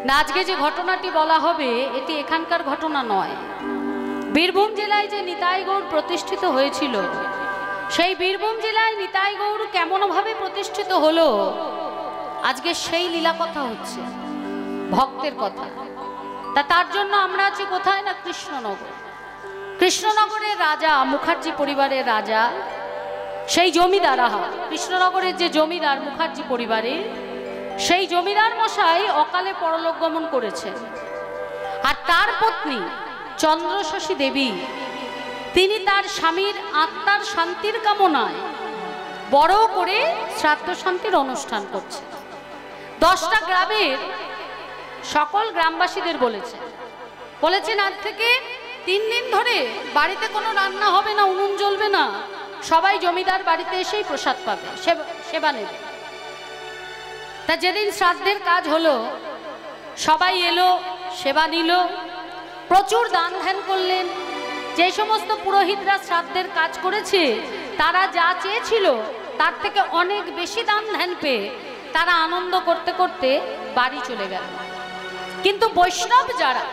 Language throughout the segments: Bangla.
না, আজকে যে ঘটনাটি বলা হবে এটি এখানকার ঘটনা নয়। বীরভূম জেলায় যে নিতাই গৌড় প্রতিষ্ঠিত হয়েছিল, সেই বীরভূম জেলায় নিতাই গৌড় কেমনভাবে প্রতিষ্ঠিত হলো, আজকে সেই লীলা কথা হচ্ছে, ভক্তের কথা। তার জন্য আমরা আছি কোথায় না কৃষ্ণনগর। কৃষ্ণনগরের রাজা, মুখার্জি পরিবারের রাজা, সেই জমিদার, কৃষ্ণনগরের যে জমিদার মুখার্জি পরিবারে, সেই জমিদার মশাই অকালে পরলোক গমন করেছেন। আর তার পত্নী চন্দ্রশশী দেবী, তিনি তার স্বামীর আত্মার শান্তির কামনায় বড় করে শ্রাদ্ধ শান্তির অনুষ্ঠান করছে। 10টা গ্রামের সকল গ্রামবাসীদের বলেছেন আজ থেকে 3 দিন ধরে বাড়িতে কোনো রান্না হবে না, উনুন জ্বলবে না, সবাই জমিদার বাড়িতে এসেই প্রসাদ পাবে, সেবা নেবে। তা যেদিন শ্রাদ্ধের কাজ হলো, সবাই এলো, সেবা নিল, প্রচুর দান ধ্যান করলেন। যে সমস্ত পুরোহিতরা শ্রাদ্ধের কাজ করেছে, তারা যা চেয়েছিল তার থেকে অনেক বেশি দান ধ্যান পেয়ে তারা আনন্দ করতে করতে বাড়ি চলে গেল। কিন্তু বৈষ্ণব যারা,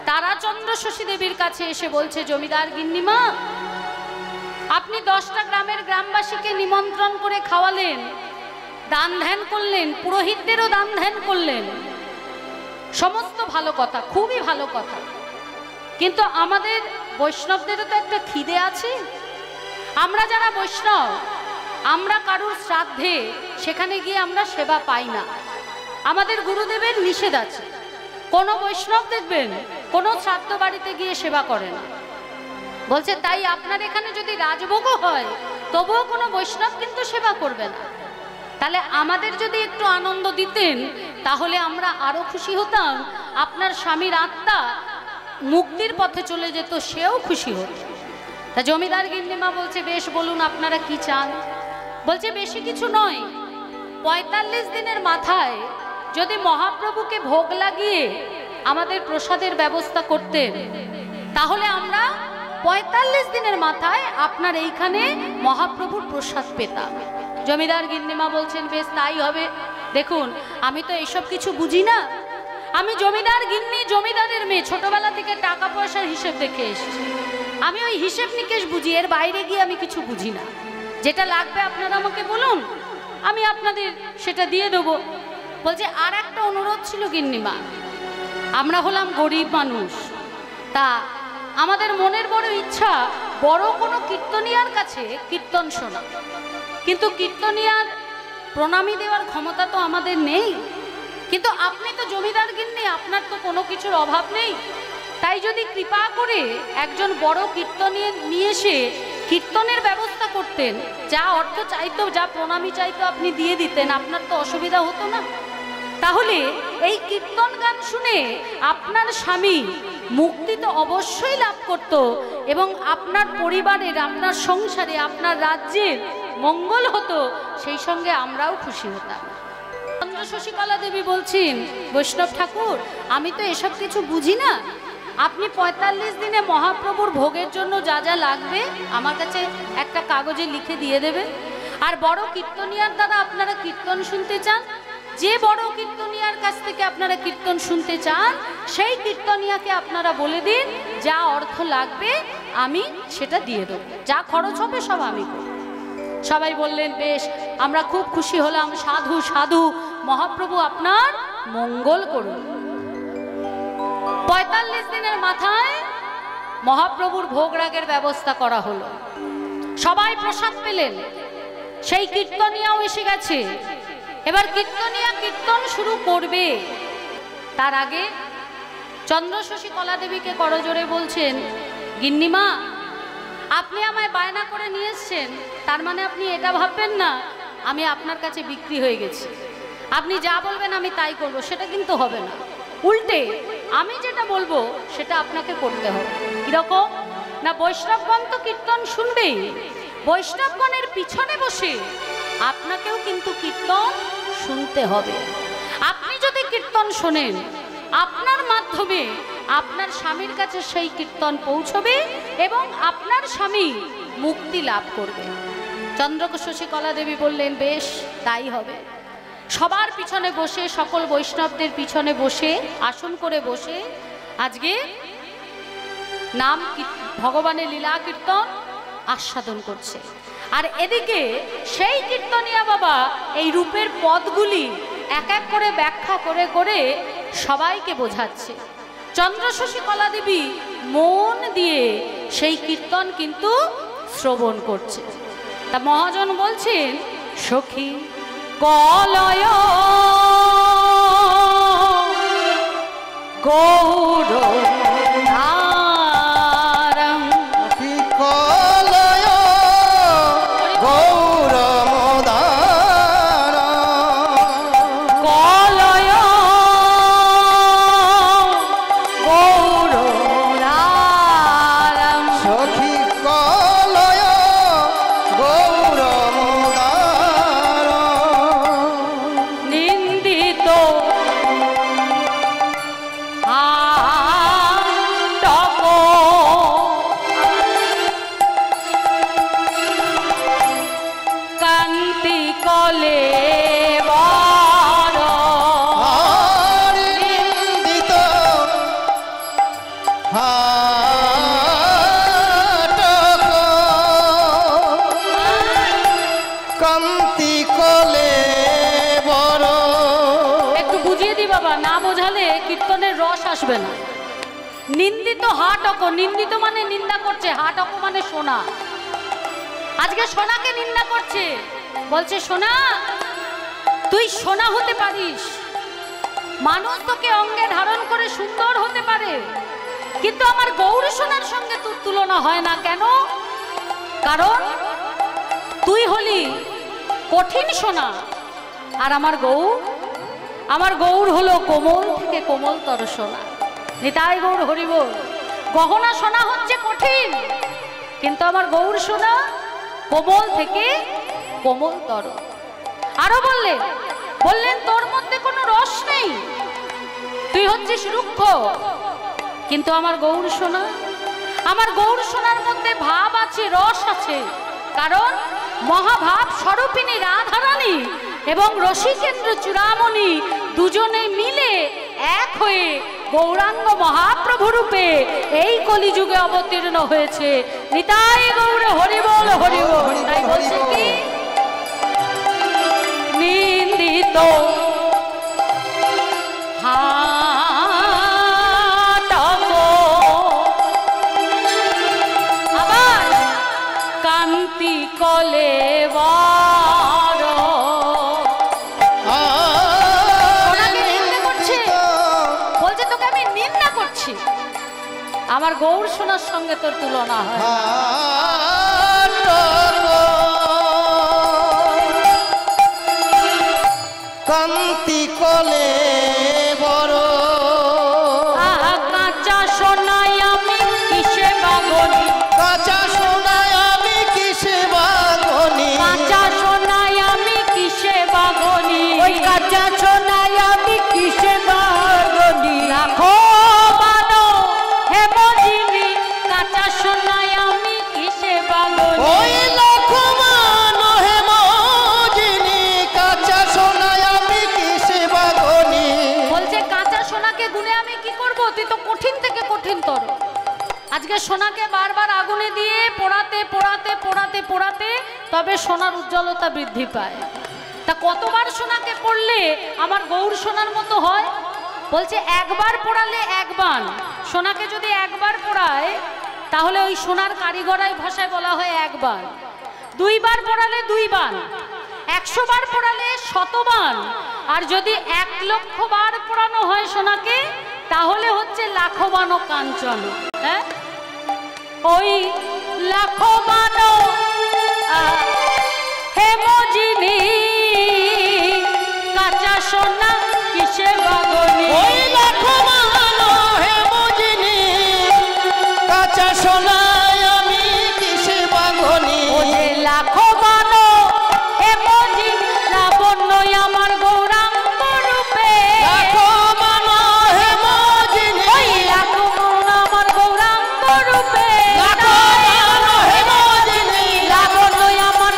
তারা চন্দ্রশশী দেবীর কাছে এসে বলছে, জমিদার গিন্নিমা, আপনি 10টা গ্রামের গ্রামবাসীকে নিমন্ত্রণ করে খাওয়ালেন, দান ধ্যান করলেন, পুরোহিতদেরও দান ধ্যান করলেন, সমস্ত ভালো কথা, খুবই ভালো কথা, কিন্তু আমাদের বৈষ্ণবদেরও তো একটা খিদে আছে। আমরা যারা বৈষ্ণব, আমরা কারুর শ্রাদ্ধে সেখানে গিয়ে আমরা সেবা পাই না, আমাদের গুরুদেবের নিষেধ আছে। কোনো বৈষ্ণব দেখবেন কোনো শ্রাদ্ধ বাড়িতে গিয়ে সেবা করে না। বলছে তাই আপনার এখানে যদি রাজভোগও হয়, তবুও কোনো বৈষ্ণব কিন্তু সেবা করবে না। তাহলে আমাদের যদি একটু আনন্দ দিতেন, তাহলে আমরা আরো খুশি হতাম। আপনার স্বামীর আত্মা মুক্তির পথে চলে যেত, সেও খুশি হতো। তা জমিদার গিন্নিমা বলছে, বেশ বলুন আপনারা কি চান। বলছে বেশি কিছু নয়, 45 দিনের মাথায় যদি মহাপ্রভুকে ভোগ লাগিয়ে আমাদের প্রসাদের ব্যবস্থা করতেন, তাহলে আমরা 45 দিনের মাথায় আপনার এইখানে মহাপ্রভুর প্রসাদ পেতাম। জমিদার গিন্নিমা বলছেন, বেশ তাই হবে। দেখুন, আমি তো এইসব কিছু বুঝি না, আমি জমিদার গিন্নি, জমিদারের মেয়ে, ছোটবেলা থেকে টাকা পয়সার হিসেব দেখে এসেছি। আমি ওই হিসেব নিকেশ বুঝি, এর বাইরে গিয়ে আমি কিছু বুঝি না। যেটা লাগবে আপনারা আমাকে বলুন, আমি আপনাদের সেটা দিয়ে দেবো। বলছে আর একটা অনুরোধ ছিল গিন্নিমা, আমরা হলাম গরিব মানুষ, তা আমাদের মনের বড় ইচ্ছা বড় কোনো কীর্তনিয়ার কাছে কীর্তন শোনা, কিন্তু কীর্তনিয়ার প্রণামী দেওয়ার ক্ষমতা তো আমাদের নেই। কিন্তু আপনি তো জমিদার গিন্নি, আপনার তো কোনো কিছুর অভাব নেই, তাই যদি কৃপা করে একজন বড় কীর্তনিয়া নিয়ে এসে কীর্তনের ব্যবস্থা করতেন, যা অর্থ চাইতো, যা প্রণামী চাইতো আপনি দিয়ে দিতেন, আপনার তো অসুবিধা হতো না। তাহলে এই কীর্তন গান শুনে আপনার স্বামী মুক্তি তো অবশ্যই লাভ করত, এবং আপনার পরিবারের, আপনার সংসারে, আপনার রাজ্যের মঙ্গল হতো, সেই সঙ্গে আমরাও খুশি হতাম। চন্দ্রশশীকলা দেবী বলছেন, বৈষ্ণব ঠাকুর, আমি তো এসব কিছু বুঝি না, আপনি 45 দিনে মহাপ্রভুর ভোগের জন্য যা যা লাগবে আমার কাছে একটা কাগজে লিখে দিয়ে দেবেন। আর বড় কীর্তনিয়ার দ্বারা আপনারা কীর্তন শুনতে চান, যে বড় কীর্তনিয়ার কাছ থেকে আপনারা কীর্তন শুনতে চান, সেই কীর্তনিয়াকে আপনারা বলে দিন যা অর্থ লাগবে আমি সেটা দিয়ে দেব, যা খরচ হবে সব আমি করব। সবাই বললেন, বেশ, আমরা খুব খুশি হলাম, সাধু সাধু, মহাপ্রভু আপনার মঙ্গল করুন। 45 দিনের মাথায় মহাপ্রভুর ভোগ রাগের ব্যবস্থা করা হলো, সবাই প্রসাদ পেলেন, সেই কীর্তনিয়াও এসে গেছে। এবার কীর্তনিয়া কীর্তন শুরু করবে, তার আগে চন্দ্রশশী কলা দেবীকে করজোরে বলছেন, গিন্নিমা, আপনি আমায় বায়না করে নিয়ে এসছেন, তার মানে আপনি এটা ভাববেন না আমি আপনার কাছে বিক্রি হয়ে গেছি, আপনি যা বলবেন আমি তাই করব, সেটা কিন্তু হবে না। উল্টে আমি যেটা বলবো সেটা আপনাকে করতে হবে। কিরকম না, বৈষ্ণবগণ তো কীর্তন শুনবেই, বৈষ্ণবগণের পিছনে বসে আপনাকেও কিন্তু কীর্তন শুনতে হবে। আপনি যদি কীর্তন শোনেন, আপনার মাধ্যমে আপনার স্বামীর কাছে সেই কীর্তন পৌঁছবে এবং আপনার স্বামী মুক্তি লাভ করবে। চন্দ্রশশী কলা দেবী বললেন, বেশ তাই হবে। সবার পিছনে বসে, সকল বৈষ্ণবদের পিছনে বসে, আসন করে বসে আজকে নাম ভগবানের লীলা কীর্তন আস্বাদন করছে। আর এদিকে সেই কীর্তনিয়া বাবা এই রূপের পদগুলি এক এক করে ব্যাখ্যা করে করে সবাইকে বোঝাচ্ছে। চন্দ্রশশী কলা দেবী মন দিয়ে সেই কীর্তন কিন্তু শ্রবণ করছে। তা মহাজন বলছেন, সখী কলয় গৌর আসবে না। নিন্দিত হাটক, নিন্দিত মানে নিন্দা করছে, হাটক মানে সোনা। আজকে সোনাকে নিন্দা করছে, বলছে সোনা তুই সোনা হতে পারিস, মানুষ তোকে অঙ্গে ধারণ করে সুন্দর হতে পারে, কিন্তু আমার গৌরী সোনার সঙ্গে তোর তুলনা হয় না। কেন? কারণ তুই হলি কঠিন সোনা, আর আমার গৌর হলো কোমল থেকে কোমলতর সোনা। নিতাই গৌর হরিবোল। গহনা সোনা হচ্ছে কঠিন, কিন্তু আমার গৌর সোনা কোমল থেকে কোমলতর। আরো বললেন তোর মধ্যে কোনো রস নেই, তুই হচ্ছিস রুক্ষ, কিন্তু আমার গৌর সোনার মধ্যে ভাব আছে, রস আছে। কারণ মহাভাব স্বরূপিনী রাধারানী এবং রসিকেন্দ্র চূড়ামণি দুজনে মিলে এক হয়ে গৌরাঙ্গ মহাপ্রভু রূপে এই কলিযুগে অবতীর্ণ হয়েছে। নিতাই গৌর হরিবোল হরিবোল। তাই বলছে কি, নিন্দিত আবার কান্তি কলে আমার গৌর সোনার সঙ্গে তোর তুলনা হয়। কান্তি কলে বড় কাঁচা সোনায় আমি কিসে বাগনি, কাঁচা সোনায় আমি কিসে বাগনি, কাঁচা সোনায় আমি কিসে বাগনি, ওই কাঁচা সোনায় আমি কিসে বাগনি। রাখো বানো হেমজিনী, কাঁচা সোনায় আমি কিসে বাগনি, ওই লক্ষ্মণ হেমজিনী, কাঁচা সোনায় আমি কিসে বাগনি। বলছে কাঁচা সোনাকে গুনে আমি কি করব, তুই তো কঠিন থেকে কঠিনতর। আজকে সোনাকে বারবার আগুনে দিয়ে পোড়াতে পোড়াতে পোড়াতে পোড়াতে তবে সোনার উজ্জ্বলতা বৃদ্ধি পায়। তা কতবার সোনাকে পড়লে আমার গৌর সোনার মতো হয়? বলছে একবার পোড়ালে একবার। সোনাকে যদি একবার পোড়ায় তাহলে ওই সোনার কারিগরাই ভাষায় বলা হয় একবার। দুইবার পোড়ালে দুইবার, 100 বার পোড়ালে 100 বার। আর যদি 1 লক্ষ বার পোড়ানো হয় সোনাকে তাহলে হচ্ছে লাখো বানো কাঞ্চন। হ্যাঁ, ওই লাখো বানো হেমজিনী, কাঁচা সোনা কিসে বাগনি, ওই লাখো বানো হেমজিনী, কাঁচা সোনায় আমি কিসে বাগনি। ওই লাখো বানো হেমজিনী, লাবণ্য আমার গৌরাঙ্গ রূপে, লাখো বানো হেমজিনী, ওই লাখো বানো আমার গৌরাঙ্গ রূপে, লাখো বানো হেমজিনী, লাবণ্য আমার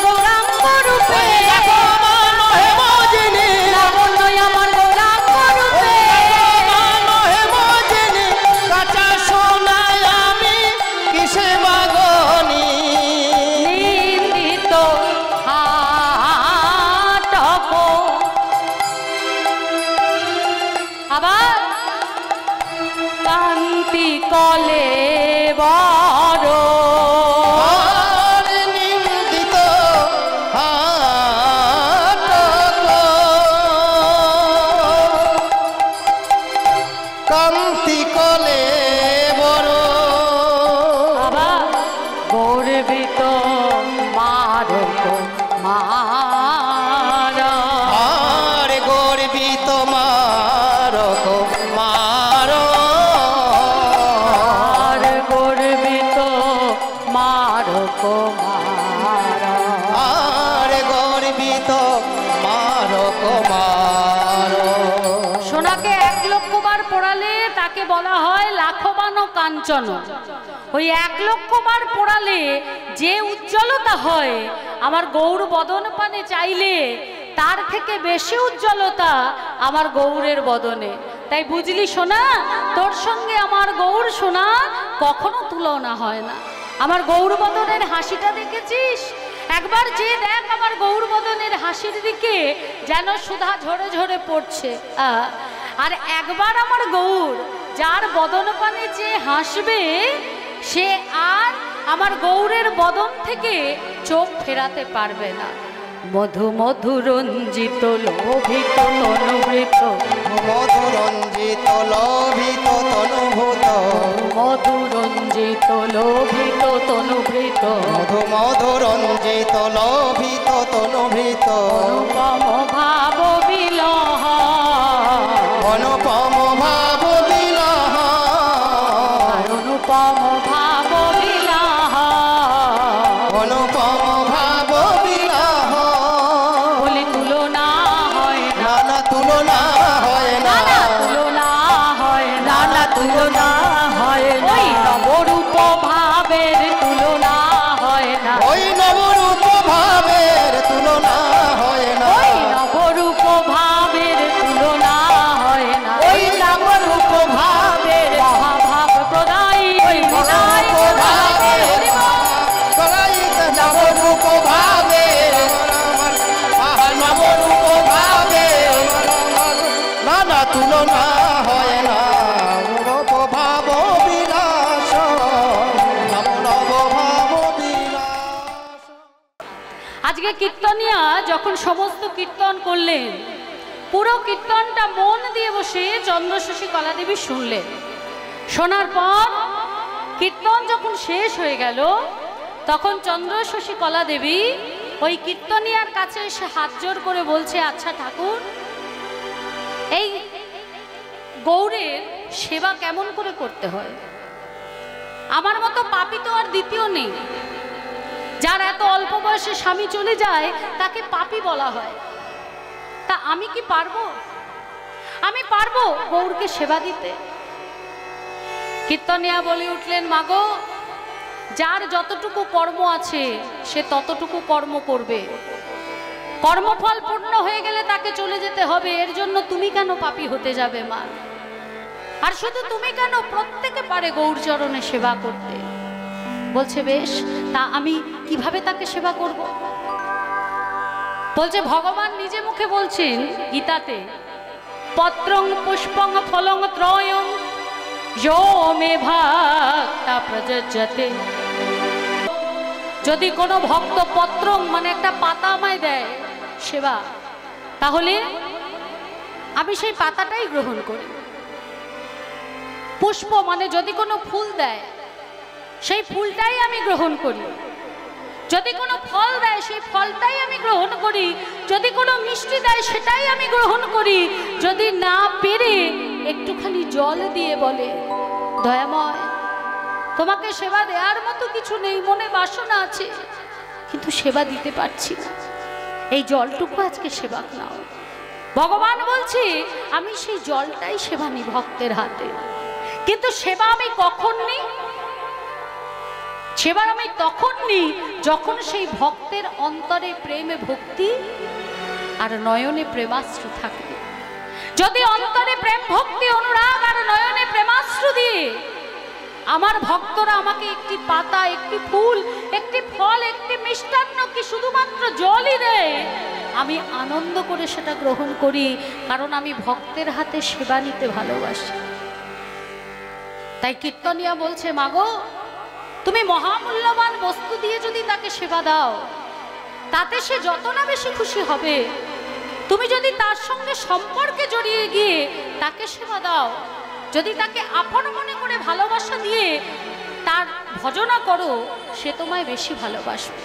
আবার কান্তি কলে বড় নিন্দিত কান্তি কলে বড় আবার গর্বিত মারক মার আর গর্বিত মারক মার আর গর্বিত মারক মার আর গর্বিত মারক মার সোনাকে 1 লক্ষ বার পোড়ালে তাকে বলা হয় লাখবান কাঞ্চন। ওই 1 লক্ষ বার পোড়ালে যে উজ্জ্বলতা হয়, আমার গৌর বদন পানে চাইলে তার থেকে বেশি উজ্জ্বলতা আমার গৌরের বদনে। তাই বুঝলি সোনা, তোর সঙ্গে আমার গৌর সোনা কখনো তুলনা হয় না। আমার গৌর বদনের হাসিটা দেখেছিস? একবার যে দেখ আমার গৌর বদনের হাসির দিকে, যেন সুধা ঝরে ঝরে পড়ছে। আর একবার আমার গৌর যার বদন পানে যে হাসবে, সে আর আমার গৌরের বদন থেকে চোখ ফেরাতে পারবে না। মধু মধু রঞ্জিত লোভিত তনুভৃত, মধু রঞ্জিত লোভিত তনুভূত, মধু রঞ্জিত লোভিত তনুভৃত, মধু মধু রঞ্জিত লোভিত তনুভৃত, অনুপম ভাব বিলহ, অনুপম ভাব বিলহ, অনুপম ভাব বিলহ, অনুপম ভাব বিলহ, বলি তুলনা হয় না, নানা তুলনা হয় না, নানা তুলনা হয় না, নানা তুলনা হয় না, ওই নবরূপ ভাবের তুলনা হয় না, ওই নবরূপ ভাবের তুলনা হয় না, ওই নবরূপ ভাবের তুলনা হয় না, ওই নবরূপ ভাবের মহাভাব প্রদায়ী ওই মহাভাব ভাবের নবরূপ ভাবের নবরূপ ভাবের নানা তুলনা হয় না, রূপ ভাব বিলাস নব ভাব বিলাস। আজকে কীর্তনিয়া যখন সমস্ত কীর্তন করলেন, পুরো কীর্তনটা মন দিয়ে বসে চন্দ্রশশী কলাদেবী শুনলেন। শোনার পর কীর্তন যখন শেষ হয়ে গেল, তখন চন্দ্রশশী কলাদেবী ওই কীর্তনিয়ার কাছে এসে হাত জোর করে বলছে, আচ্ছা ঠাকুর, এই গৌরের সেবা কেমন করে করতে হয়? আমার মতো পাপী তো আর দ্বিতীয় নেই। যার এত অল্প বয়সে স্বামী চলে যায় তাকে পাপী বলা হয়। তা আমি কি পারবো? আমি পারবো গৌরকে সেবা দিতে? কীর্তনিয়া বলে উঠলেন, মাগো, যার যতটুকু কর্ম আছে সে ততটুকু কর্ম করবে। কর্মফল পূর্ণ হয়ে গেলে তাকে চলে যেতে হবে। এর জন্য তুমি কেন পাপী হতে যাবে মা? আর শুধু তুমি কেন, প্রত্যেকে পারে গৌরচরণে সেবা করতে। বলছে, বেশ, তা আমি কিভাবে তাকে সেবা করব? বলছে, ভগবান নিজে মুখে বলছেন গীতাতে, পত্রং পুষ্পং ফলং ত্রয়ং যো মে ভক্তা প্রযজ্যতে। যদি কোনো ভক্ত পত্রং মানে একটা পাতা আমায় দেয় সেবা, তাহলে আমি সেই পাতাটাই গ্রহণ করি। পুষ্প মানে যদি কোনো ফুল দেয় সেই ফুলটাই আমি গ্রহণ করি। যদি কোনো ফল দেয় সেই ফলটাই আমি গ্রহণ করি। যদি কোনো মিষ্টি দেয় সেটাই আমি গ্রহণ করি। যদি না পেরে একটুখানি জল দিয়ে বলে, দয়াময়, তোমাকে সেবা দেওয়ার মতো কিছু নেই, মনে বাসনা আছে কিন্তু সেবা দিতে পারছি না, এই জলটুকু আজকে সেবা নাও। ভগবান বলছি, আমি সেই জলটাই সেবা নিই ভক্তের হাতে। কিন্তু সেবা আমি কখন নিই? সেবা আমি তখন নিই যখন সেই ভক্তের অন্তরে প্রেমে ভক্তি আর নয়নে প্রেমাশ্রু থাকে। যদি অন্তরে প্রেম ভক্তি অনুরাগ আর নয়নে প্রেমাশ্রু দিয়ে আমার ভক্তরা আমাকে একটি পাতা, একটি ফুল, একটি ফল, একটি মিষ্টান্ন কি শুধুমাত্র জলই দেয়, আমি আনন্দ করে সেটা গ্রহণ করি, কারণ আমি ভক্তের হাতে সেবা নিতে ভালোবাসি। তাই কীর্তনিয়া বলছে, মাগো তুমি মহামূল্যবান বস্তু দিয়ে যদি তাকে সেবা দাও, তাতে সে যত না বেশি খুশি হবে। তুমি যদি তার সঙ্গে সম্পর্কে জড়িয়ে গিয়ে তাকে সেবা দাও, যদি তাকে আপন মনে করে ভালোবাসা দিয়ে তার ভজনা করো, সে তোমায় বেশি ভালোবাসবে।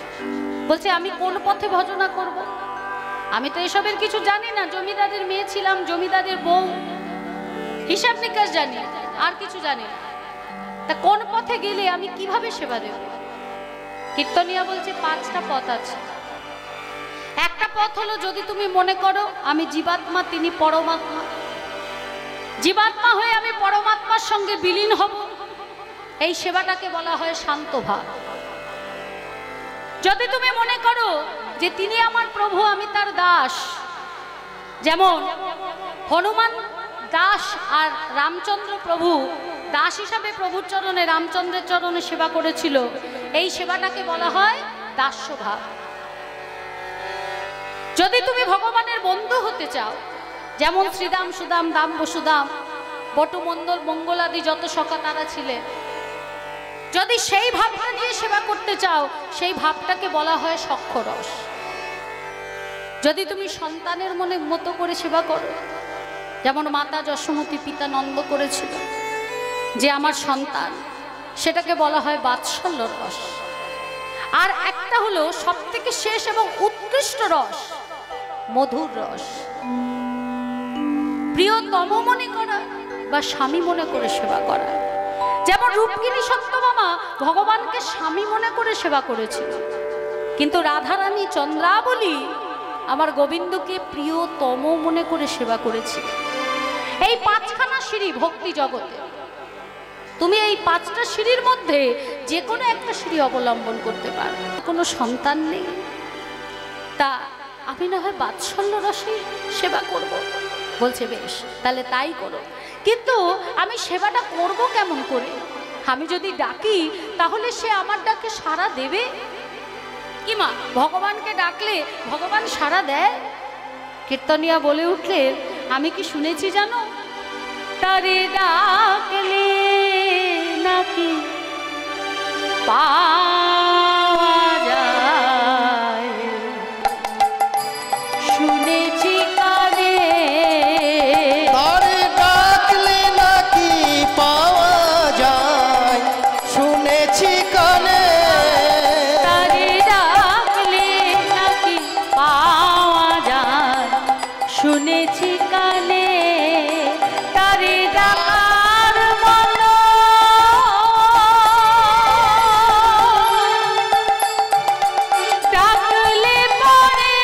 বলছে আমি কোন পথে ভজনা করব? আমি তো এসবের কিছু জানি না, জমিদারের মেয়ে ছিলাম, জমিদারের বউ, হিসাব নিকাশ জানি, আর কিছু জানি না। তা কোন পথে গেলে আমি কিভাবে সেবা দেব? কীর্তনিয়া বলছে 5টা পথ আছে। একটা পথ হলো, যদি তুমি মনে করো আমি জীবাত্মা, তিনি পরমাত্মা, জীবাত্মা হয়ে আমি পরমাত্মার সঙ্গে বিলীন হব, এই সেবাটাকে বলা হয় শান্ত ভাব। যদি তুমি মনে করো যে তিনি আমার প্রভু, আমি তার দাস, যেমন হনুমান দাস আর রামচন্দ্র প্রভু দাস হিসাবে প্রভুর চরণে, রামচন্দ্রের চরণে সেবা করেছিল, এই সেবাটাকে বলা হয় দাস্যভাব। যদি তুমি ভগবানের বন্ধু হতে চাও, যেমন শ্রীদাম, সুদাম, দাম, বসুদাম, বটুমণ্ডল, মঙ্গলাদি যত সখা তারা ছিলেন, যদি সেই ভাবটা নিয়ে সেবা করতে চাও, সেই ভাবটাকে বলা হয় সখ্যরস। যদি তুমি সন্তানের মনে মতো করে সেবা করো, যেমন মাতা যশোমতী পিতা নন্দ করেছিল, যে আমার সন্তান, সেটাকে বলা হয় বাৎসল্য রস। আর একটা হলো সবথেকে শেষ এবং উৎকৃষ্ট রস, মধুর রস। প্রিয়তম মনে করা বা স্বামী মনে করে সেবা করা। যেমন রূপকিনী সত্যভামা ভগবানকে স্বামী মনে করে সেবা করেছিল, কিন্তু রাধারানী চন্দ্রাবলী আমার গোবিন্দকে প্রিয়তম মনে করে সেবা করেছে। এই 5খানা সিঁড়ি ভক্তি জগতে, তুমি এই 5টা সিঁড়ির মধ্যে যে কোনো একটা সিঁড়ি অবলম্বন করতে পারো। কোনো সন্তান নেই, তা আমি না হয় বাৎসল্য রসে সেবা করব। বলছে বেশ, তাহলে তাই করো, কিন্তু আমি সেবাটা করব কেমন করে? আমি যদি ডাকি তাহলে সে আমার ডাকে সাড়া দেবে কি? মা, ভগবানকে ডাকলে ভগবান সাড়া দেয়? কীর্তনিয়া বলে উঠলেন, আমি কি শুনেছি জানো, তারে ডাকলে নাকি পাওয়া যায়, শুনেছি কানে। তারে ডাকলে নাকি পাওয়া যায়, শুনেছি কানে। তারে ডাকলে নাকি পাওয়া যায়, শুনেছি কানে। তারে ডাকার মতো ডাকলে পরে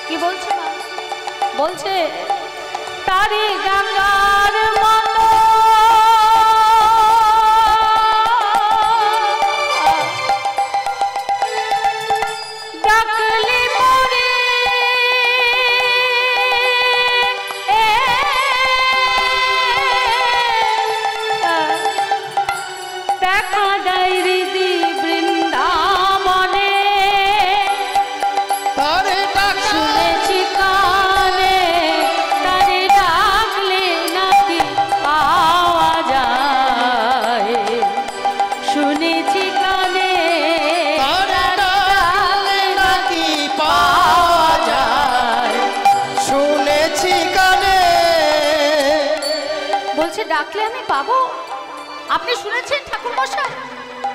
কি বলছে মা? বলছে তারে ডাকার মতো ডাকলে পরে দেখা দেয় হৃদি বৃন্দাবনে, তারে ডাকা শুনেছি কানে। তারে ডাকলে নাকি পাওয়া যায়, শুনেছি কানে। তারে ডাকলে নাকি পাওয়া যায়, শুনেছি কানে। বলছে ডাকলে আমি পাবো? আপনি শুনেছেন ঠাকুর মশাই?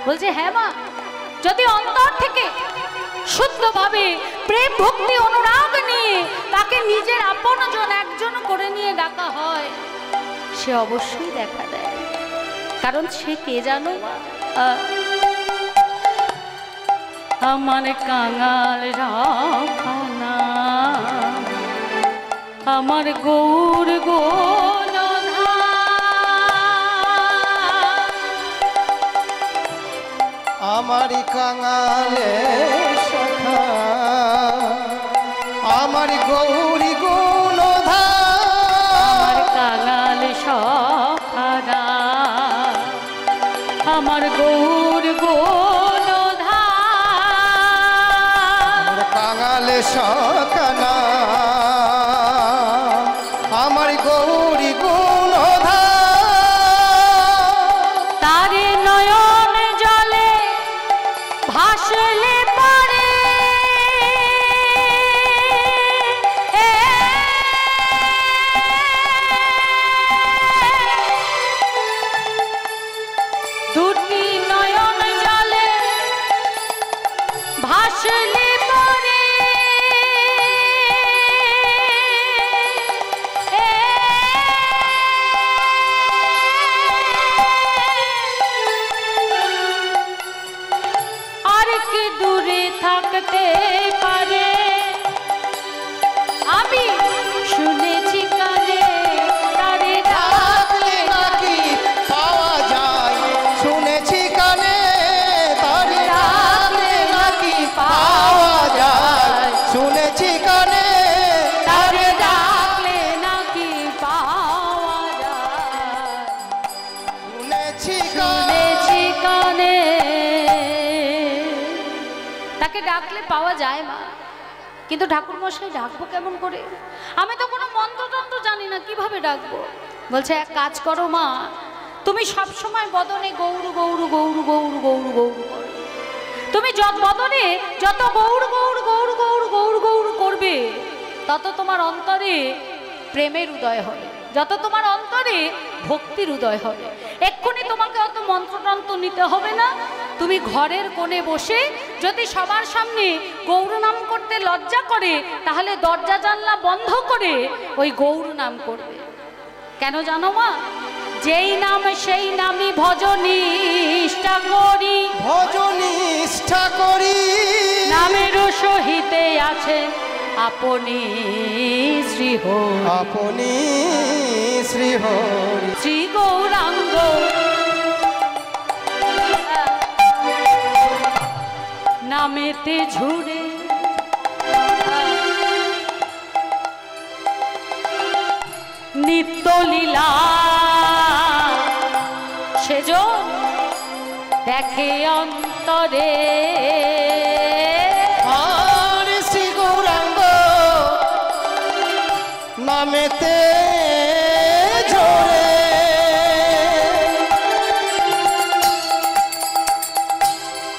বলছে হ্যাঁ মা, যদি অন্তর থেকে শুদ্ধভাবে প্রেম ভক্তি অনুরাগ নিয়ে তাকে নিজের আপনজন একজন করে নিয়ে ডাকা হয়, সে অবশ্যই দেখা দেয়। কারণ সে কে জানো? আমার কাঙাল রাখানা, আমার গৌর গোলধা, আমারি কাঙালে সখা, আমার গৌরী গুণধা। আমার কাঙাল সখারা, সখানা আমার গৌরী গুণধার তারে নয়ন জলে ভাসলে পারে দুটি নয়ন জলে ভাসলে পারে আর কি দূরে থাকতে পারে আমি শুনেছি কানে তারে ডাকলে নাকি পাওয়া যায় শুনেছি কানে তারে ডাকলে নাকি পাওয়া যায় শুনেছি কানে তারে ডাকলে নাকি পাওয়া যায় শুনেছি শুনেছি কানে তাকে ডাকলে পাওয়া যায় মা কিন্তু ঠাকুর মশাই ডাকবো কেমন করে আমি তো কোনো মন্ত্রতন্ত্র জানি না কিভাবে ডাকবো বলছে এক কাজ করো মা তুমি সব সময় বদনে গৌর গৌর গৌর গৌর গৌর গৌর করো তুমি বদনে যত গৌর গৌর গৌর গৌর গৌর গৌর করবে তত তোমার অন্তরে প্রেমের উদয় হবে যত তোমার অন্তরে ভক্তির উদয় হবে এক্ষুনি তোমাকে অত মন্ত্রতন্ত্র নিতে হবে না তুমি ঘরের কোণে বসে যদি সবার সামনে গৌর নাম করতে লজ্জা করে তাহলে দরজা জানলা বন্ধ করে ওই গৌর নাম করবে কেন জানো মা যেই নাম সেই নামই ভজনিষ্ঠা করি ভজনিষ্ঠা করি নামেরও সহিতে আছে আপনি শ্রীহরি আপনি শ্রী হরি শ্রী গৌরাঙ্গ নামেতে ঝুড়ে নিত্য লীলা সেজ দেখে অন্তরে আর শ্রী গৌরাঙ্গ নামেতে ঝরে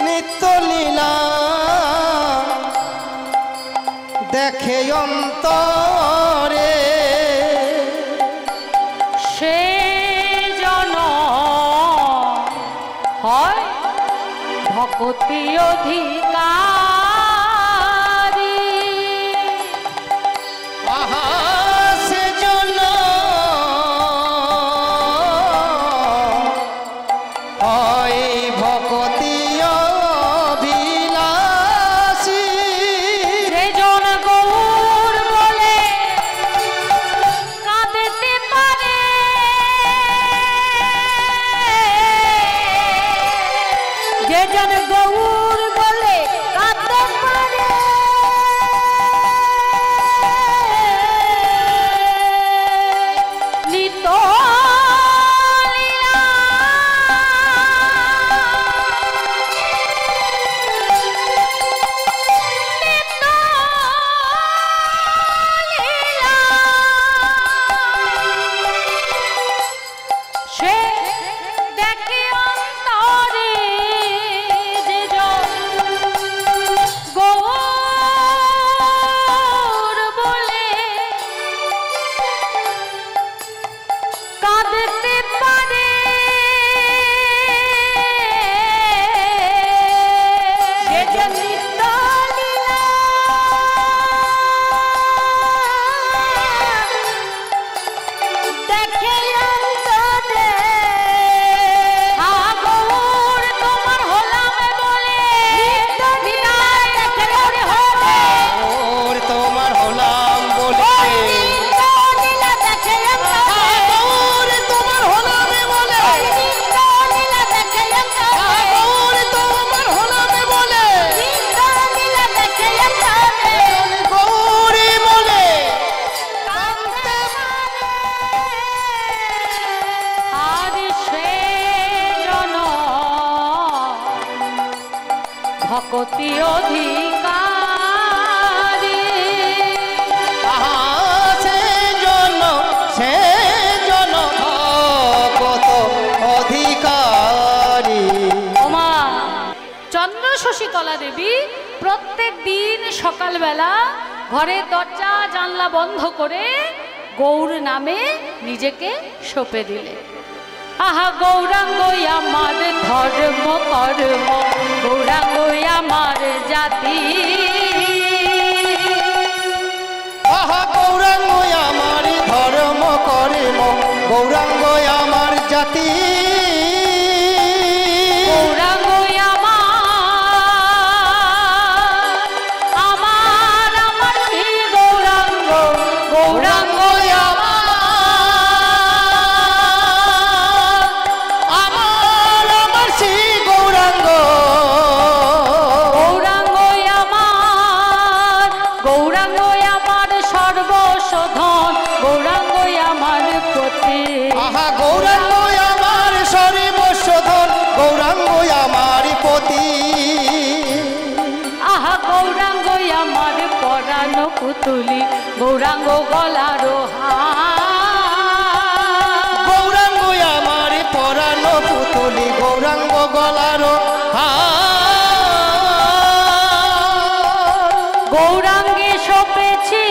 নিত্য লীলা দেখে অন্তরে সে জন হয় ভক্তি অধিকারী আহা সেজন্য হয় ভক্তি অভিলাষী সে জন গৌর বলে কাঁদতে পারে যে জন গৌর বলে কাঁদতে পারে নিত্য লীলা নিত্য লীলা সে দেখে অন্তরে যে জন গৌর বলে কাঁদতে পারে সে যে নিত্য লীলা দেখে অন্তরে গৌর তোমার হলাম বলে নিতাই দেখে মনে হবে ওর তোমার হলাম বলে নিত্য লীলা দেখে অন্তরে ওর তোমার হলাম বলে নিত্য লীলা দেখে অন্তরে ওর তোমার হলাম বলে নিত্য লীলা দেখে অন্তরে গৌরী বলে কাঁদতে পারে আর সে জন ভক্তি অধিকারী শশীকলা দেবী প্রত্যেক দিন সকালবেলা ঘরের দরজা জানলা বন্ধ করে গৌর নামে নিজেকে সঁপে দিলে। আহা গৌরাঙ্গ আমার ধর্ম কর্ম, গৌরাঙ্গ আমার জাতি। আহা গৌরাঙ্গ আমার ধর্ম কর্ম, গৌরাঙ্গ আমার জাতি। গৌরাঙ্গ আমার আমার শ্রী গৌরাঙ্গ, গৌরাঙ্গ আমার আমার শ্রী গৌরাঙ্গ। গৌরাঙ্গ আমার, গৌরাঙ্গ আমার সর্বশোধন, গৌরাঙ্গ আমার পতি। আহা গৌরাঙ্গ আমার সর্বশোধন, গৌরাঙ্গ আমার পতি। আহা গৌরাঙ্গ আমার পরাণ পুতুলি, গৌরাঙ্গ গলার গৌরাঙ্গ আমার পরাণ পুতুলি, গৌরাঙ্গ গলার গৌরাঙ্গে সপেছি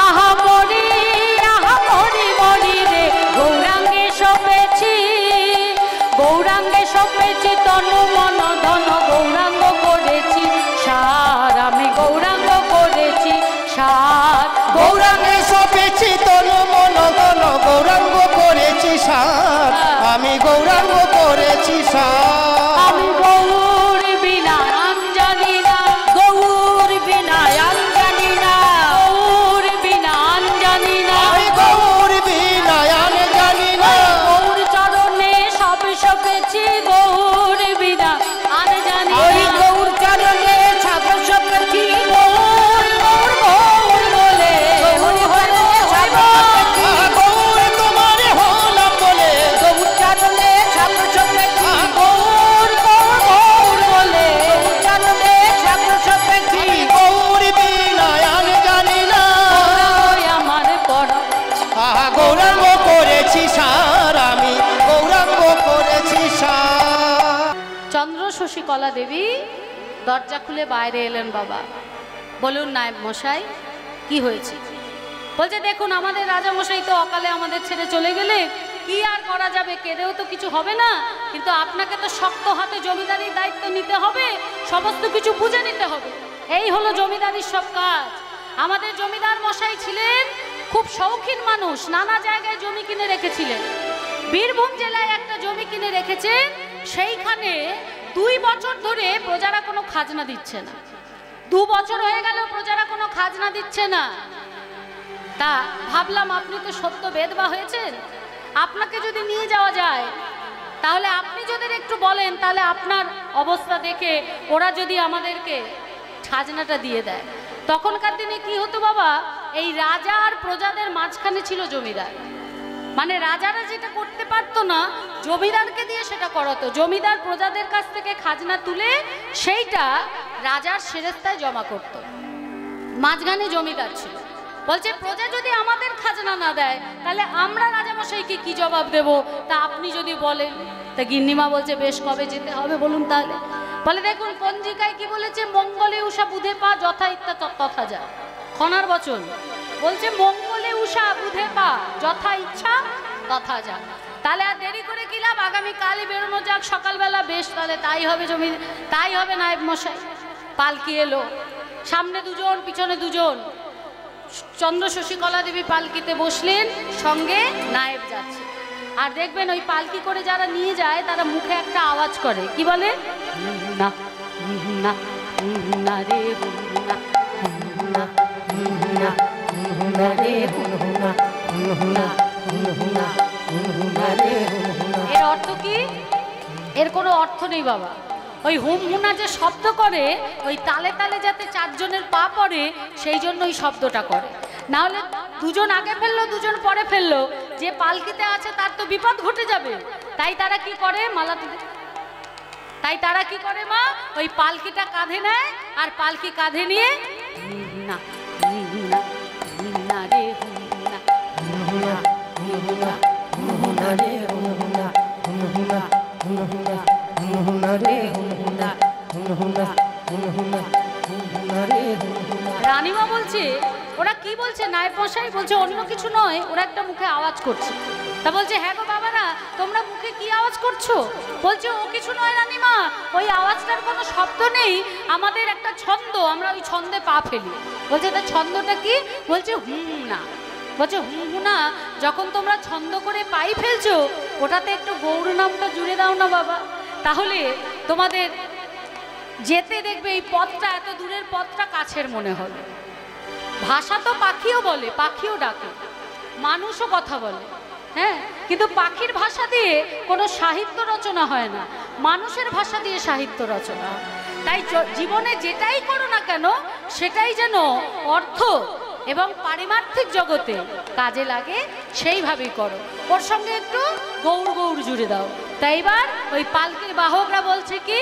আহা মরি মরি রে। গৌরাঙ্গে সপেছি, গৌরাঙ্গে সপেছি তনু মন ধন, গৌরাঙ্গ করেছি সার, আমি গৌরাঙ্গ করেছি সার। গৌরাঙ্গে সপেছি তনু মন ধন, গৌরাঙ্গ করেছি সার, আমি গৌরাঙ্গ করেছি সার। আমি গৌর বিনা নাম জানি না, গৌর বিনা নাম জানি না, গৌর বিনা নাম জানি না, আমি গৌর বিনায়ান জানি না। গৌর চরণে সব সপেছি, গৌর বিনা আর জানি না। গৌর চরণে সব সপেছি, গৌর গৌর গৌর বলে গৌর তোমার হলাম বলে, গৌর চরণে সব সপেছি, গৌর গৌর গৌর বলে চরণে সব সপেছি। আমি গৌর বিনায়ান জানি না। আমার পড়া আহা গৌরাঙ্গ করেছি সার, আমি গৌরাঙ্গ করেছি সার। চন্দ্র শশীকলা দেবী দরজা খুলে বাইরে এলেন। বাবা বলুন নায়েব মশাই কি হয়েছে? বলছে দেখুন আমাদের রাজা মশাই তো অকালে আমাদের ছেড়ে চলে গেলে, কি আর করা যাবে, কেঁদেও তো কিছু হবে না, কিন্তু আপনাকে তো শক্ত হাতে জমিদারির দায়িত্ব নিতে হবে, সমস্ত কিছু বুঝে নিতে হবে। এই হলো জমিদারির সব কাজ। আমাদের জমিদার মশাই ছিলেন খুব শৌখিন মানুষ, নানা জায়গায় জমি কিনে রেখেছিলেন। বীরভূম জেলায় একটা জমি কিনে রেখেছেন, সেইখানে 2 বছর ধরে প্রজারা কোনো খাজনা দিচ্ছে না। 2 বছর হয়ে গেল প্রজারা কোনো খাজনা দিচ্ছে না। তা ভাবলাম আপনি তো সত্য বেদবা হয়েছেন, আপনাকে যদি নিয়ে যাওয়া যায় তাহলে আপনি যদি একটু বলেন, তাহলে আপনার অবস্থা দেখে ওরা যদি আমাদেরকে খাজনাটা দিয়ে দেয়। তখনকার দিনে কি হতো বাবা, এই রাজা আর প্রজাদের মাঝখানে ছিল জমিদার। মানে রাজারা যেটা করতে পারতো না, জমিদারকে দিয়ে সেটা করাতো। জমিদার প্রজাদের কাছ থেকে খাজনা তুলে সেইটা রাজার সেরেস্তায় জমা করত। মাঝখানে জমিদার ছিল। বলছে প্রজা যদি আমাদের খাজনা না দেয় তাহলে আমরা রাজামশাইকে কি জবাব দেব, তা আপনি যদি বলেন। তা গিন্নিমা বলছে বেশ, কবে যেতে হবে বলুন তাহলে? বলে দেখুন পঞ্জিকায় কি বলেছে, মঙ্গলে উষা বুধে পা যথা ইত্যা তথা যা। খনার বচন বলছে মঙ্গলে উষা বুধে পা যথা ইচ্ছা তথা যা। তাহলে আর দেরি করে কি লাভ, আগামী কালই বেরোনো যাক সকালবেলা। বেশ তাহলে তাই হবে, তাই হবে নায়েব মশাই। পালকি এলো, সামনে দুজন পিছনে দুজন। চন্দ্র শশীকলা দেবী পালকিতে বসলেন, সঙ্গে নায়েব যাচ্ছে। আর দেখবেন ওই পালকি করে যারা নিয়ে যায় তারা মুখে একটা আওয়াজ করে, কি বলে, না না না রে না না না রে না না রে। এর অর্থ কি? এর কোনো অর্থ নেই বাবা। ওই হুম হুনা যে শব্দ করে, ওই তালে তালে যাতে 4 জনের পা পড়ে সেই জন্য ওই শব্দটা করে। না হলে দুজন আগে ফেললো দুজন পরে ফেললো, যে পালকিতে আছে তার তো বিপদ ঘটে যাবে। তাই তারা কি করে, তাই তারা কি করে মা, ওই পালকিটা কাঁধে নেয়, আর পালকি কাঁধে নিয়ে না না রে না না রে হুনহুনা রে হুনহুনা হুনহুনা হুনহুনা হুনহুনা রে হুনহুনা। রানীমা বলছে ওরা কি বলছে, নায়েব মশাই বলছে অন্য কিছু নয়, ওরা একটা মুখে আওয়াজ করছে। তা বলছে হ্যাঁ গো বাবারা, তোমরা মুখে কি আওয়াজ করছো? বলছে ও কিছু নয় রানীমা, ওই আওয়াজটার কোনো শব্দ নেই, আমাদের একটা ছন্দ, আমরা ওই ছন্দে পা ফেলি। বলছে তা ছন্দটা কি? বলছে হুম না। বলছে হুম না, যখন তোমরা ছন্দ করে পাই ফেলছো, ওটাতে একটু গৌর নামটা জুড়ে দাও না বাবা, তাহলে তোমাদের যেতে দেখবে এই পথটা, এত দূরের পথটা কাছের মনে হবে। ভাষা তো পাখিও বলে, পাখিও ডাকে, মানুষও কথা বলে, হ্যাঁ, কিন্তু পাখির ভাষা দিয়ে কোনো সাহিত্য রচনা হয় না, মানুষের ভাষা দিয়ে সাহিত্য রচনা হয়। তাই জীবনে যেটাই করো না কেন, সেটাই যেন অর্থ এবং পারিমার্থিক জগতে কাজে লাগে, সেইভাবেই করো, ওর সঙ্গে একটু গৌর গৌর জুড়ে দাও। তাই এবার ওই পালকির বাহকরা বলছে কি,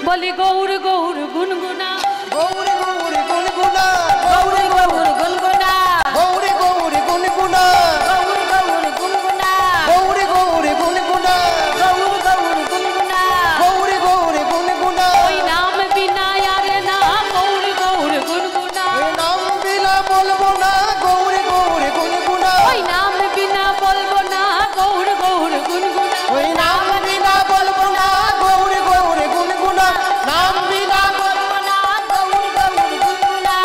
বলি গৌর গৌর গুনগুনা, গৌরে গৌরে গুনগুনা, গৌর গৌর গুনগুনা, গৌরে গৌরে গুনগুনা, গৌর গৌর গুনগুনা, গৌরে গৌরে গুনগুনা, গৌর গৌর গুনগুনা। গৌরে গৌরে গুনগুনা। ওই নাম বিনা আরে না, গৌর গৌর গুনগুনা, ওই নাম বিনা বলবো না, গৌরে গৌরে গুনগুনা। ওই নাম বিনা বলবো না, গৌর গৌর গুনগুনা, ওই নাম বিনা বলবো না, গৌরে গৌরে গুনগুনা। নাম বিনা বলবো না, গৌর গৌর গুনগুনা।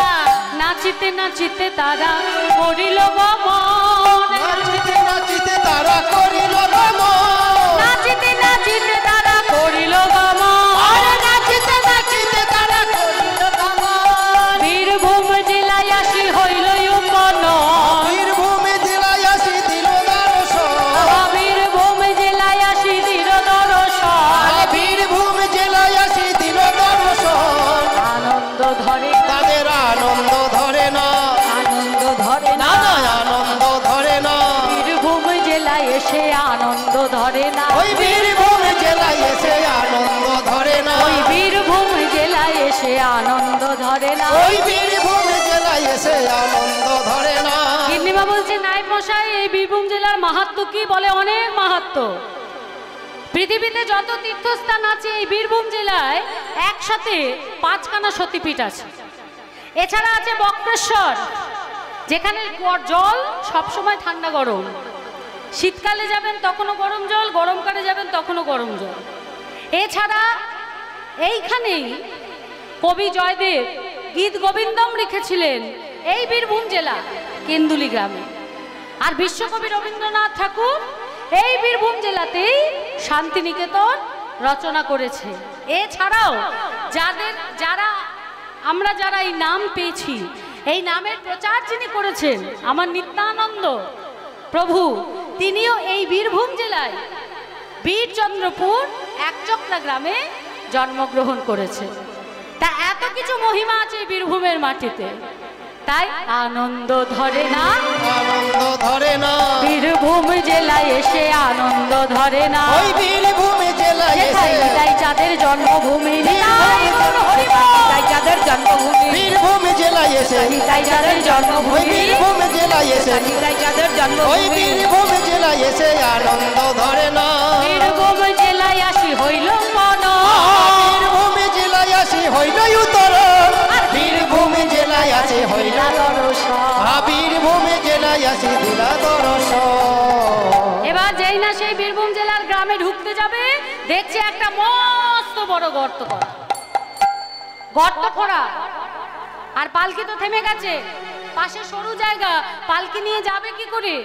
নাচিতে নাচিতে তারা করিল গমন, নাচিতে নাচিতে তারা করিল গমন। নাচিতে নাচিতে তারা করিল গমন, আরে নাচিতে নাচিতে তারা করিল গমন। বীরভূম জেলায় আসি হইল উপনয়ন, বীরভূমে জেলায় আসি দিল দর্শন। বীরভূম জেলায় আসি দিল দর্শন, বীরভূম জেলায় আসি দিল দর্শন। আনন্দ ধরে তাদের আনন্দ ধরে না, আনন্দ ধরে না, না না আনন্দ ধরে না। বীরভূম জেলায় এসে আনন্দ ধরে না, ওই বীরভূম জেলায় এসে আনন্দ ধরে না। ওই বীরভূম জেলায় এসে আনন্দ ধরে না। ওই বীরভূম জেলায় এসে আনন্দ ধরে না। গিন্নিমা বলছে নায়েব মশাই, এই বীরভূম জেলার মাহাত্ম্য কি? বলে অনেক মাহাত্ম্য। পৃথিবীতে যত তীর্থস্থান আছে, এই বীরভূম জেলায় একসাথে 5খানা সতীপীঠ আছে। এছাড়া আছে বক্রেশ্বর, যেখানে জল সবসময় ঠান্ডা গরম, শীতকালে যাবেন তখনও গরম জল, গরমকালে যাবেন তখনও গরম জল। এছাড়া এইখানেই কবি জয়দেব গীত গোবিন্দম লিখেছিলেন এই বীরভূম জেলা কেন্দুলি গ্রামে। আর বিশ্বকবি রবীন্দ্রনাথ ঠাকুর এই বীরভূম জেলাতেই শান্তিনিকেতন রচনা করেছে। এছাড়াও আমরা যারা এই নাম পেয়েছি, এই নামের প্রচার যিনি করেছেন আমার নিত্যানন্দ প্রভু, তিনিও এই বীরভূম জেলায় বীরচন্দ্রপুর একচক্রা গ্রামে জন্মগ্রহণ করেছে। তা এত কিছু মহিমা আছে এই বীরভূমের মাটিতে, তাই আনন্দ ধরে না, আনন্দ ধরে না। বীরভূম জেলায় এসে আনন্দ ধরে না। ওই বীরভূম জেলায় এসে তাই যাদের জন্মভূমি, নিতাই গৌর হরিবল। তাই যাদের জন্মভূমি, বীরভূম জেলায় এসে তাই যাদের ওই জন্মভূমি, বীরভূম জেলায় এসে তাই যাদের ওই জন্মভূমি, বীরভূম জেলায় এসে আনন্দ ধরে না। বীরভূম জেলায় আসি হইল মন, বীরভূম জেলায় আসি হইল উত্তরণ। বীরভূম জেলায় আসি হইল বীরভূম জেলায় আসি দিলা দর্শন। এবার যেই না সেই বীরভূম জেলার গ্রামে ঢুকতে যাবে, দেখছে একটা মস্ত বড় গর্ত করা, গর্ত খোঁড়া, আর পালকি তো থেমে গেছে, পাশে সরু জায়গা, পালকি নিয়ে যাবে কি করে?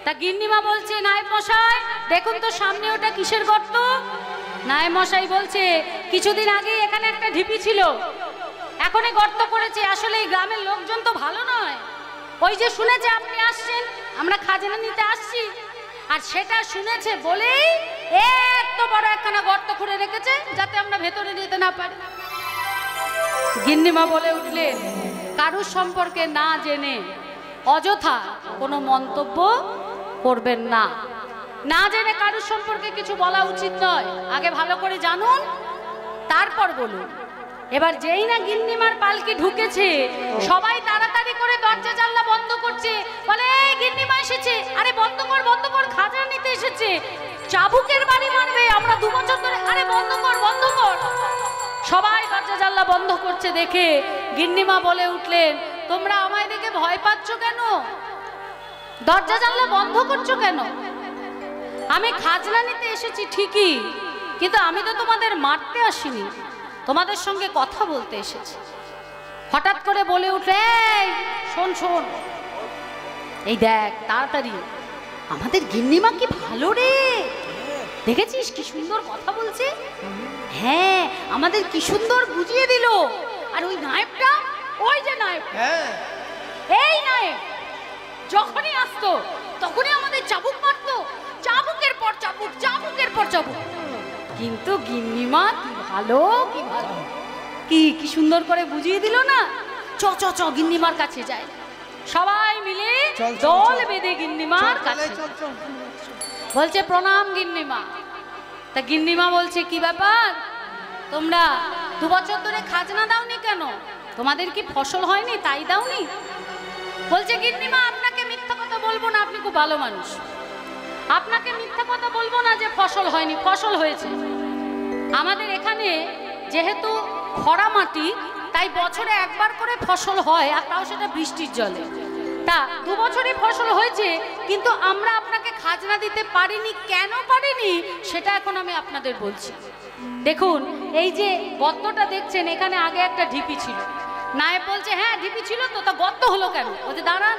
তা গিন্নিমা বলছে নায়েব মশাই দেখুন তো সামনে ওটা কিসের গর্ত? নায়েব মশাই বলছে কিছুদিন আগে এখানে একটা ঢিপি ছিল, এখন এই গর্ত করেছে। আসলে এই গ্রামের লোকজন তো ভালো নয়, ওই যে শুনেছে আপনি আসছেন, আমরা খাজনা নিতে আসছি, আর সেটা শুনেছে বলেই এত বড় একখানা গর্ত খুঁড়ে রেখেছে যাতে আমরা ভেতরে যেতে না পারি। গিন্নিমা বলে উঠলেন কারুর সম্পর্কে না জেনে অযথা কোনো মন্তব্য করবেন না, না জেনে কারুর সম্পর্কে কিছু বলা উচিত নয়, আগে ভালো করে জানুন তারপর বলুন। এবার যেই না গিন্নিমার পালকি ঢুকেছে, সবাই তাড়াতাড়ি করে দরজা জানলা বন্ধ করছে, বলে এই গিন্নিমা এসেছে, আরে বন্ধ কর বন্ধ কর, খাজনা নিতে এসেছে। চাবুকের বাড়ি মারবে। আমরা 2 বছর ধরে, আরে বন্ধ কর বন্ধ কর। সবাই দরজা জানলা বন্ধ করছে দেখে গিন্নিমা বলে উঠলেন, তোমরা আমায় দেখে ভয় পাচ্ছ কেন? দরজা জানলা বন্ধ করছো কেন? আমি খাজনা নিতে এসেছি ঠিকই, কিন্তু আমি তো তোমাদের মারতে আসিনি, তোমাদের সঙ্গে কথা বলতে এসেছি। হঠাৎ করে বলে উঠে, এই শোন শোন, এই দেখ তাড়াতাড়ি, আমাদের গিন্নিমা কি ভালো রে, দেখেছিস কি সুন্দর কথা বলছে? হ্যাঁ, আমাদের কি সুন্দর বুঝিয়ে দিল। আর ওই নায়েবটা, ওই যে নায়েব, এই নায়েব যখনই আসতো তখনই আমাদের চাবুক মারতো, চাবুকের পর চাবুক, চাবুকের পর চাবুক। কিন্তু গিন্নিমা কি ভালো, কি ভালো, কি কি সুন্দর করে বুঝিয়ে দিল না। চ চ চ গিন্নিমার কাছে যাই। সবাই মিলে দল বেঁধে গিন্নিমার কাছে বলছে, প্রণাম গিন্নিমা। তা গিন্নিমা বলছে, কি ব্যাপার, তোমরা 2 বছর ধরে খাজনা দাওনি কেন? তোমাদের কি ফসল হয়নি তাই দাওনি? বলছে, গিন্নিমা আপনাকে মিথ্যা কথা বলবো না, আপনি খুব ভালো মানুষ, আপনাকে মিথ্যা কথা বলবো না যে ফসল হয়নি, ফসল হয়েছে। আমাদের এখানে যেহেতু খরা মাটি, তাই বছরে একবার করে ফসল হয়, আর তাও সেটা বৃষ্টির জলে। তা 2 বছরই ফসল হয়েছে, কিন্তু আমরা আপনাকে খাজনা দিতে পারিনি। কেন পারিনি সেটা এখন আমি আপনাদের বলছি। দেখুন, এই যে গর্তটা দেখছেন, এখানে আগে একটা ঢিপি ছিল। নায়েব বলছে, হ্যাঁ ঢিপি ছিল তো, তা গর্ত হলো কেন? বলছে, দাঁড়ান,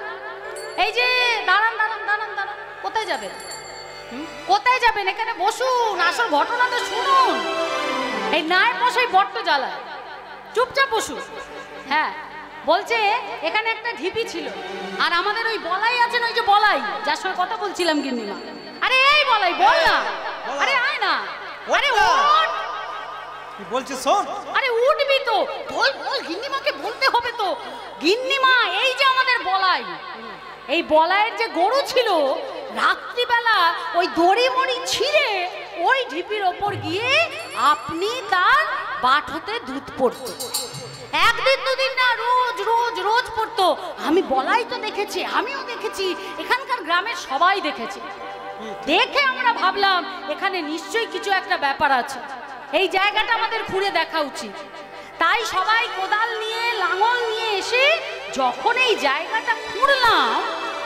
এই যে দাঁড়ান দাঁড়ান দাঁড়ান দাঁড়ান, কোথায় যাবেন? কোথায় যাবেন? এখানে বসুন, আসল ঘটনাটা শুনুন। এই নায়েব মশাই বট্ট জ্বালায়, চুপচাপ বসুন। হ্যাঁ, বলছে এখানে একটা ঢিপি ছিল, আর আমাদের ওই বলাই আছেন, ওই যে বলাই যার সঙ্গে কথা বলছিলাম গিন্নিমা, আরে এই বলাই বল না, আরে আয় না, আরে ওঠ, কি বলছিস শোন, আরে উঠবি তো, বল বল, গিন্নিমাকে বলতে হবে তো। গিন্নিমা, এই যে আমাদের বলাই, এই বলাইয়ের যে গরু ছিল, রাত্রিবেলা ওই দড়ি মড়ি ছিঁড়ে ওই ঢিপির ওপর গিয়ে আপনি তার বাট হতে দুধ পড়তো। 1 দিন 2 দিন না, রোজ রোজ রোজ পড়তো। আমি বলাই তো দেখেছি, আমিও দেখেছি, এখানকার গ্রামের সবাই দেখেছে। দেখে আমরা ভাবলাম এখানে নিশ্চয়ই কিছু একটা ব্যাপার আছে, এই জায়গাটা আমাদের ঘুরে দেখা উচিত। তাই সবাই কোদাল নিয়ে, লাঙল নিয়ে এসে যখন এই জায়গাটা খুঁড়লাম,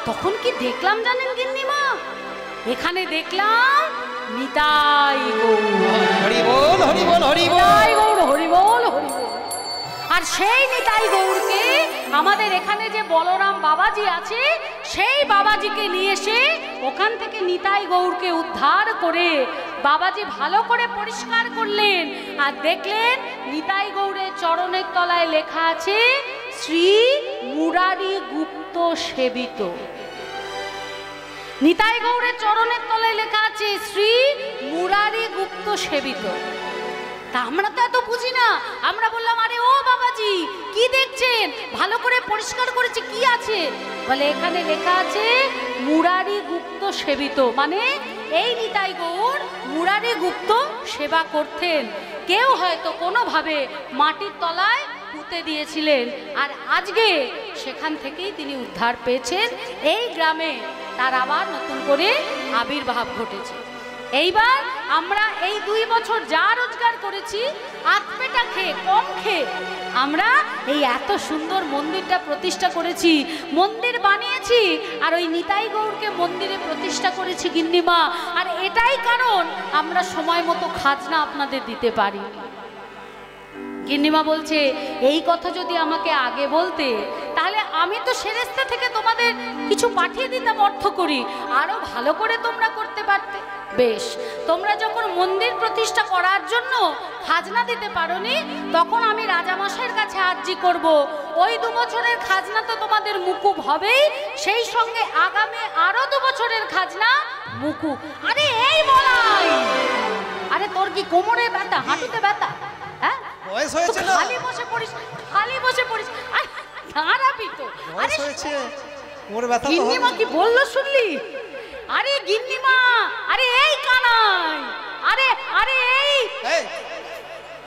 তখন কি দেখলাম জানেন গিন্নিমা? এখানে দেখলাম নিতাই গৌর, হরি বল হরি বল হরি বল, নিতাই গৌর, হরি বল হরি বল। আর সেই নিতাই গৌরকে আমাদের এখানে যে বলরাম বাবাজি আছে, সেই বাবাজিকে নিয়ে এসে ওখান থেকে নিতাই গৌরকে উদ্ধার করে বাবাজি ভালো করে পরিষ্কার করলেন। আর দেখলেন নিতাই গৌরের চরণের তলায় লেখা আছে, শ্রী মুরারি গুপ্ত সেবিত। নিতাই গৌরের চরণের তলায় লেখা আছে, শ্রী মুরারি গুপ্ত সেবিত। তা আমরা তো এত বুঝি না, আমরা বললাম, আরে ও বাবাজি কি দেখছেন, ভালো করে পরিষ্কার করেছে, কি আছে? বলে, এখানে লেখা আছে মুরারি গুপ্ত সেবিত, মানে এই নিতাই গৌর মুরারি গুপ্ত সেবা করতেন। কেউ হয়তো কোনোভাবে মাটির তলায় পুঁতে দিয়েছিলেন, আর আজকে সেখান থেকেই তিনি উদ্ধার পেয়েছেন। এই গ্রামে তার আবার নতুন করে আবির্ভাব ঘটেছে। এইবার আমরা এই 2 বছর যা রোজগার করেছি, আতপেটা খেয়ে, কম খেয়ে, আমরা এই এত সুন্দর মন্দিরটা প্রতিষ্ঠা করেছি, মন্দির বানিয়েছি, আর ওই নিতাই গৌরকে মন্দিরে প্রতিষ্ঠা করেছি গিন্নিমা। আর এটাই কারণ আমরা সময় মতো খাজনা আপনাদের দিতে পারি। গিন্নিমা বলছে, এই কথা যদি আমাকে আগে বলতে, তাহলে আমি তো সেরেস্তা থেকে তোমাদের কিছু পাঠিয়ে দিতাম অর্থ করি, আরো ভালো করে তোমরা করতে পারতে। বেশ, তোমরা যখন মন্দির প্রতিষ্ঠা করার জন্য খাজনা দিতে পারোনি, তখন আমি রাজামশাইয়ের কাছে আর্জি করব, ওই 2 বছরের খাজনা তো তোমাদের মুকুব হবেই, সেই সঙ্গে আগামী আরো 2 বছরের খাজনা মুকুব। আরে এই বলাই, আরে তোর কি কোমরে ব্যথা, হাঁটুতে ব্যথা? হ্যাঁ, বয়স হয়েছে না, খালি বসে পড়িস, খালি বসে পড়িস, আরে দাঁড়াবি তো। বয়স হয়েছে, কোমরে ব্যথা তো গিন্নিমা কি বললো শুনলি? আরে গিন্নিমা, আরে এই কানাই, আরে আরে এই এই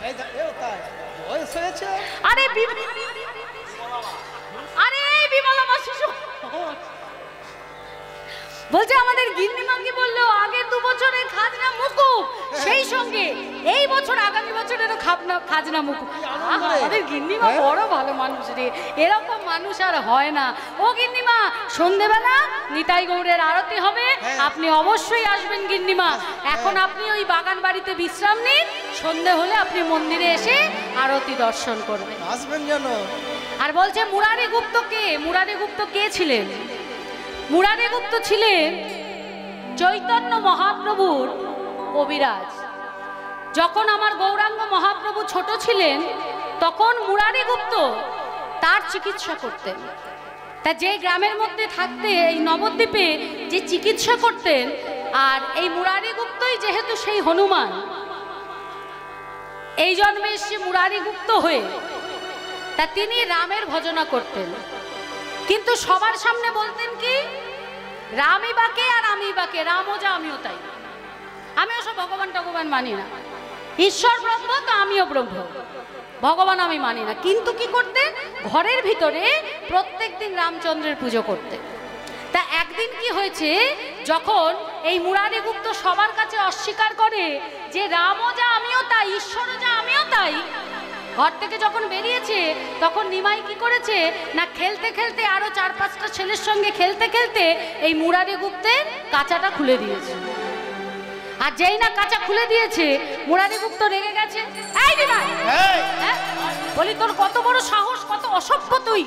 এই তাই বয়স হয়েছে, আরে আরে এই বিমলা মাসি বলছে, আমাদের গিন্নিমা কি বললো, আগে 2 বছরের খাজনা সঙ্গে এই বছর আগামী বছরেরও খাজনা মুখ। আমাদের গিন্নিমা বড় ভালো মানুষ রে, এরকম মানুষ আর হয় না। ও গিন্নিমা, সন্ধেবেলা নিতাই গৌড়ের আরতি হবে, আপনি অবশ্যই আসবেন গিন্নিমা। এখন আপনি ওই বাগান বাড়িতে বিশ্রাম নিন, সন্ধে হলে আপনি মন্দিরে এসে আরতি দর্শন করবেন। আসবেন যেন। আর বলছে মুরারি গুপ্ত কে? মুরারি গুপ্ত কে ছিলেন? মুরারি গুপ্ত ছিলেন চৈতন্য মহাপ্রভুর কবিরাজ। যখন আমার গৌরাঙ্গ মহাপ্রভু ছোট ছিলেন তখন মুরারি গুপ্ত তার চিকিৎসা করতেন। তা যে গ্রামের মধ্যে থাকতে এই নবদ্বীপে যে চিকিৎসা করতেন, আর এই মুরারি গুপ্তই যেহেতু সেই হনুমান, এই জন্মে এসে মুরারি গুপ্ত হয়ে তা তিনি রামের ভজনা করতেন। কিন্তু সবার সামনে বলতেন কি, রামই বাকে আর আমি বাকে, রামও যা আমিও তাই। আমি ওসব ভগবান টগবান মানি না, ঈশ্বর ব্রহ্ম তো আমিও ব্রহ্ম, ভগবান আমি মানি না। কিন্তু কি করতেন, ঘরের ভিতরে প্রত্যেক দিন রামচন্দ্রের পুজো করতেন। তা একদিন কি হয়েছে, যখন এই মুরারি গুপ্ত সবার কাছে অস্বীকার করে যে রামও যা আমিও তাই, ঈশ্বরও যা আমিও তাই, ঘর থেকে যখন বেরিয়েছে তখন নিমাই কি করেছে না, খেলতে খেলতে আরো 4-5টা ছেলের সঙ্গে খেলতে খেলতে এই মুরারি গুপ্তের কাঁচাটা খুলে দিয়েছে। আর যেই না কাঁচা খুলে দিয়েছে, মুরারি গুপ্ত রেগে গেছে। এই নিমাই, বলি তোর কত বড় সাহস, কত অসভ্য তুই,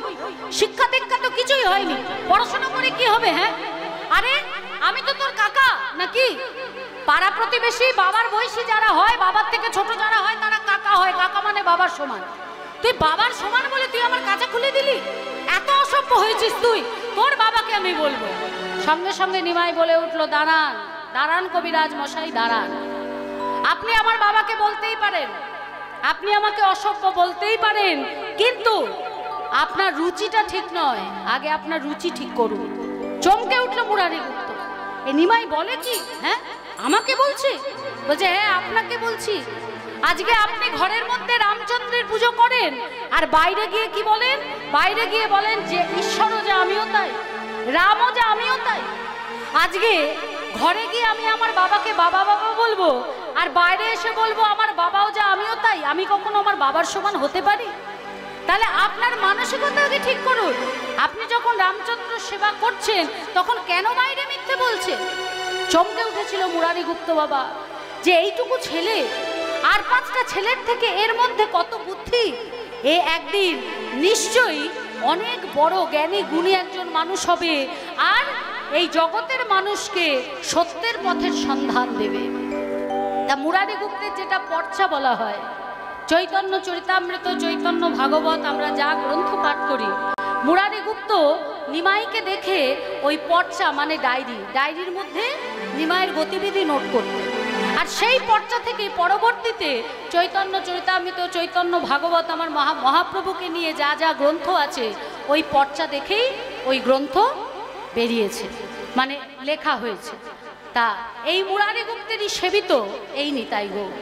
শিক্ষা দীক্ষা তো কিছুই হয়নি, পড়াশোনা করে কি হবে? হ্যাঁ, আরে আমি তো তোর কাকা নাকি? পাড়া প্রতিবেশী বাবার বয়সী যারা হয়, বাবার থেকে ছোট যারা হয় তারা কাকা হয়, কাকা মানে বাবার সমান। তুই বাবার সমান বলে তুই আমার কাঁচা খুলে দিলি? এত অসভ্য হয়েছিস তুই, তোর বাবাকে আমি বলবো। সঙ্গে সঙ্গে নিমাই বলে উঠলো, দাঁড়ান দাঁড়ান কবিরাজ মশাই, দাঁড়ান। আপনি আমার বাবাকে বলতেই পারেন, আপনি আমাকে অসভ্য বলতেই পারেন, কিন্তু আপনার রুচিটা ঠিক নয়, আগে আপনার রুচি ঠিক করুন। চমকে উঠলো মুরারি গুপ্ত। এ নিমাই বলে কি, হ্যাঁ আমাকে বলছি? বলছে হ্যাঁ আপনাকে বলছি। আজকে আপনি ঘরের মধ্যে রামচন্দ্রের পুজো করেন, আর বাইরে গিয়ে কি বলেন? বাইরে গিয়ে বলেন যে ঈশ্বরও যা আমিও তাই, রামও যা আমিও তাই। আজকে ঘরে গিয়ে আমি আমার বাবাকে বাবা বাবা বলবো, আর বাইরে এসে বলবো আমার বাবাও যা আমিও তাই। আমি কখনো আমার বাবার সমান হতে পারি? তাহলে আপনার মানসিকতা আগে ঠিক করুন। আপনি যখন রামচন্দ্র সেবা করছেন তখন কেন বাইরে মিথ্যে বলছেন? চমকে উঠেছিল মুরারি গুপ্ত বাবা, যে এইটুকু ছেলে আর 5টা ছেলের থেকে এর মধ্যে কত বুদ্ধি। এ একদিন নিশ্চয়ই অনেক বড় জ্ঞানী গুণী একজন মানুষ হবে, আর এই জগতের মানুষকে সত্যের পথের সন্ধান দেবে। তা মুরারি গুপ্তের যেটা পর্চা বলা হয়, চৈতন্য চরিতামৃত, চৈতন্য ভাগবত, আমরা যা গ্রন্থ পাঠ করি, মুরারি গুপ্ত নিমাইকে দেখে ওই পর্চা মানে ডায়েরির মধ্যে নিমাইয়ের গতিবিধি নোট করতেন। আর সেই পর্চা থেকে পরবর্তীতে চৈতন্য চরিতামৃত, চৈতন্য ভাগবত, আমার মহাপ্রভুকে নিয়ে যা যা গ্রন্থ আছে, ওই পর্চা দেখেই ওই গ্রন্থ বেরিয়েছে, মানে লেখা হয়েছে। তা এই মুরারি গুপ্তেরই সেবিত এই নিতাই গৌর।